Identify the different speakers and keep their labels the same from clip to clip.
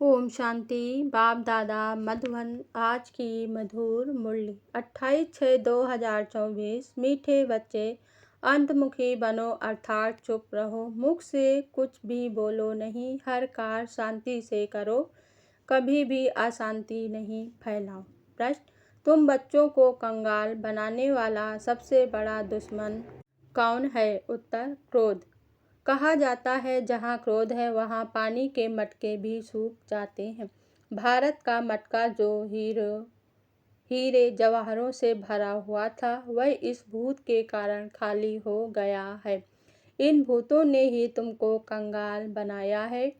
Speaker 1: ओम शांति। बाप दादा मधुबन। आज की मधुर मुरली 28/6/2024। मीठे बच्चे, अंतमुखी बनो अर्थात चुप रहो, मुख से कुछ भी बोलो नहीं, हर कार्य शांति से करो, कभी भी अशांति नहीं फैलाओ। प्रश्न, तुम बच्चों को कंगाल बनाने वाला सबसे बड़ा दुश्मन कौन है? उत्तर, क्रोध। कहा जाता है जहाँ क्रोध है वहाँ पानी के मटके भी सूख जाते हैं। भारत का मटका जो हीरे जवाहरों से भरा हुआ था वह इस भूत के कारण खाली हो गया है। इन भूतों ने ही तुमको कंगाल बनाया है।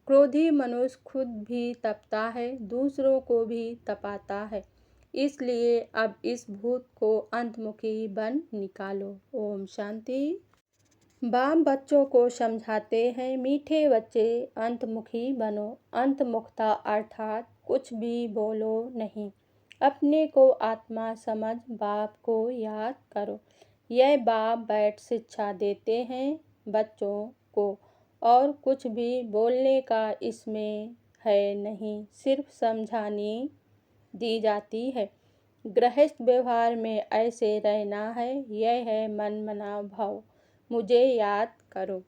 Speaker 1: क्रोधी मनुष्य खुद भी तपता है, दूसरों को भी तपाता है। इसलिए अब इस भूत को अंतमुखी बन निकालो। ओम शांति। बाप बच्चों को समझाते हैं, मीठे बच्चे अंतमुखी बनो। अंतमुखता अर्थात कुछ भी बोलो नहीं, अपने को आत्मा समझ बाप को याद करो। यह बाप बैठ शिक्षा देते हैं बच्चों को, और कुछ भी बोलने का इसमें है नहीं, सिर्फ समझानी दी जाती है। गृहस्थ व्यवहार में ऐसे रहना है, यह है मन मना भाव, मुझे याद करो।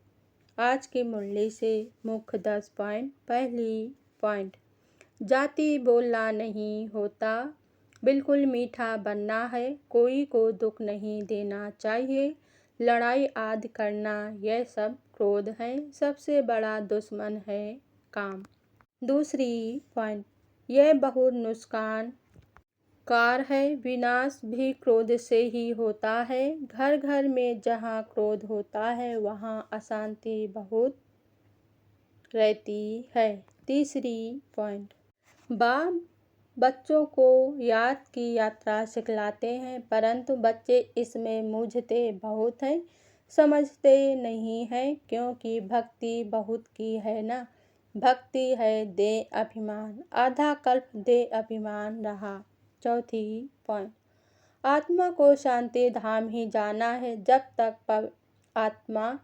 Speaker 1: आज की मुरली से मुख्य 10 पॉइंट। पहली पॉइंट, जाति बोलना नहीं होता, बिल्कुल मीठा बनना है, कोई को दुख नहीं देना चाहिए, लड़ाई आदि करना यह सब क्रोध है, सबसे बड़ा दुश्मन है काम। दूसरी पॉइंट, यह बहुत नुकसान कार है, विनाश भी क्रोध से ही होता है। घर घर में जहाँ क्रोध होता है वहाँ अशांति बहुत रहती है। तीसरी पॉइंट, बाप बच्चों को याद की यात्रा सिखलाते हैं, परंतु बच्चे इसमें मूझते बहुत हैं, समझते नहीं हैं, क्योंकि भक्ति बहुत की है ना। भक्ति है दे अभिमान, आधा कल्प दे अभिमान रहा। चौथी पॉइंट, आत्मा को शांति धाम ही जाना है। जब तक आत्मा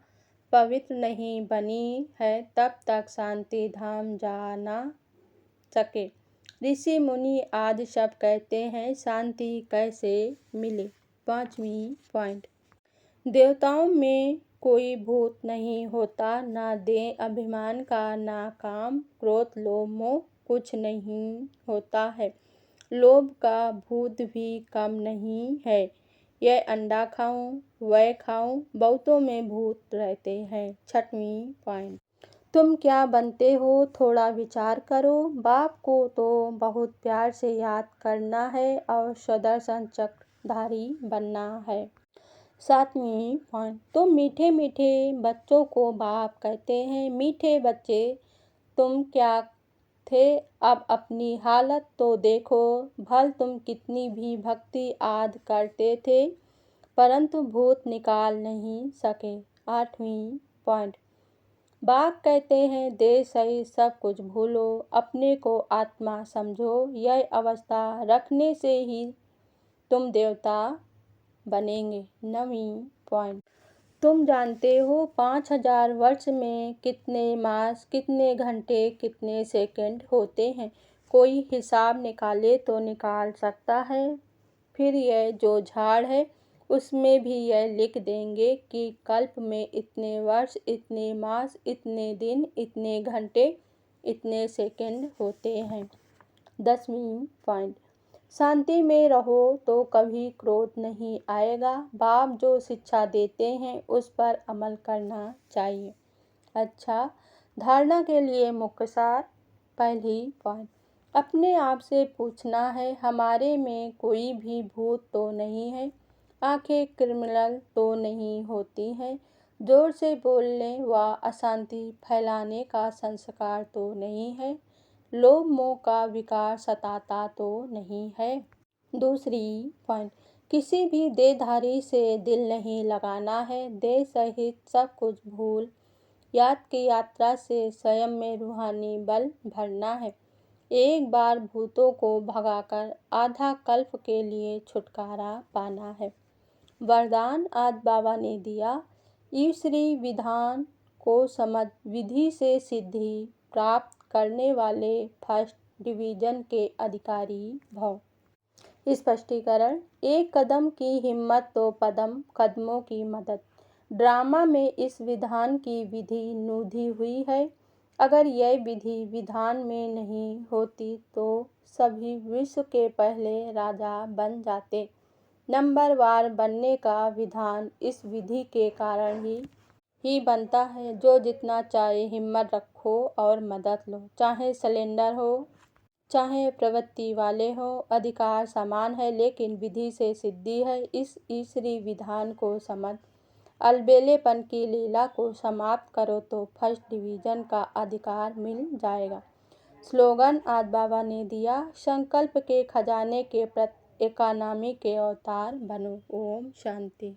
Speaker 1: पवित्र नहीं बनी है तब तक शांति धाम जा ना सके। ऋषि मुनि आदि सब कहते हैं शांति कैसे मिले। पांचवी पॉइंट, देवताओं में कोई भूत नहीं होता, ना दे अभिमान का, ना काम क्रोध लोभ मोह कुछ नहीं होता है। लोभ का भूत भी कम नहीं है। यह अंडा खाऊं वह खाऊं, बहुतों में भूत रहते हैं। छठवीं पॉइंट, तुम क्या बनते हो थोड़ा विचार करो। बाप को तो बहुत प्यार से याद करना है और सुदर्शन चक्रधारी बनना है। सातवीं पॉइंट, तुम मीठे मीठे बच्चों को बाप कहते हैं। मीठे बच्चे तुम क्या थे, अब अपनी हालत तो देखो। भल तुम कितनी भी भक्ति आदि करते थे, परंतु भूत निकाल नहीं सके। आठवीं पॉइंट, बाप कहते हैं दे सही सब कुछ भूलो, अपने को आत्मा समझो। यह अवस्था रखने से ही तुम देवता बनेंगे। नवीं पॉइंट, तुम जानते हो 5000 वर्ष में कितने मास, कितने घंटे, कितने सेकंड होते हैं? कोई हिसाब निकाले तो निकाल सकता है। फिर यह जो झाड़ है उसमें भी यह लिख देंगे कि कल्प में इतने वर्ष, इतने मास, इतने दिन, इतने घंटे, इतने सेकंड होते हैं। 10वीं पॉइंट, शांति में रहो तो कभी क्रोध नहीं आएगा। बाप जो शिक्षा देते हैं उस पर अमल करना चाहिए। अच्छा, धारणा के लिए मुख्य सार। पहली पॉइंट, अपने आप से पूछना है हमारे में कोई भी भूत तो नहीं है, आंखें क्रिमिनल तो नहीं होती हैं, जोर से बोलने व अशांति फैलाने का संस्कार तो नहीं है, लोभ मोह का विकार सताता तो नहीं है। दूसरी पॉइंट, किसी भी देहधारी से दिल नहीं लगाना है, देह सहित सब कुछ भूल याद की यात्रा से स्वयं में रूहानी बल भरना है। एक बार भूतों को भगाकर आधा कल्प के लिए छुटकारा पाना है। वरदान आज बाबा ने दिया, ईश्वरी विधान को समझ विधि से सिद्धि प्राप्त करने वाले फर्स्ट डिवीजन के अधिकारी भव। स्पष्टीकरण। एक कदम की हिम्मत तो कदमों की मदद। ड्रामा में इस विधान की विधि नूंधी हुई है। अगर यह विधि विधान में नहीं होती तो सभी विश्व के पहले राजा बन जाते। नंबरवार बनने का विधान इस विधि के कारण ही बनता है। जो जितना चाहे हिम्मत रखो और मदद लो, चाहे सिलेंडर हो चाहे प्रवृत्ति वाले हो, अधिकार समान है लेकिन विधि से सिद्धि है। इस ईश्वरी विधान को समझ अलबेलेपन की लीला को समाप्त करो तो फर्स्ट डिवीजन का अधिकार मिल जाएगा। स्लोगन आज बाबा ने दिया, संकल्प के खजाने के इकोनॉमी के अवतार बनो। ओम शांति।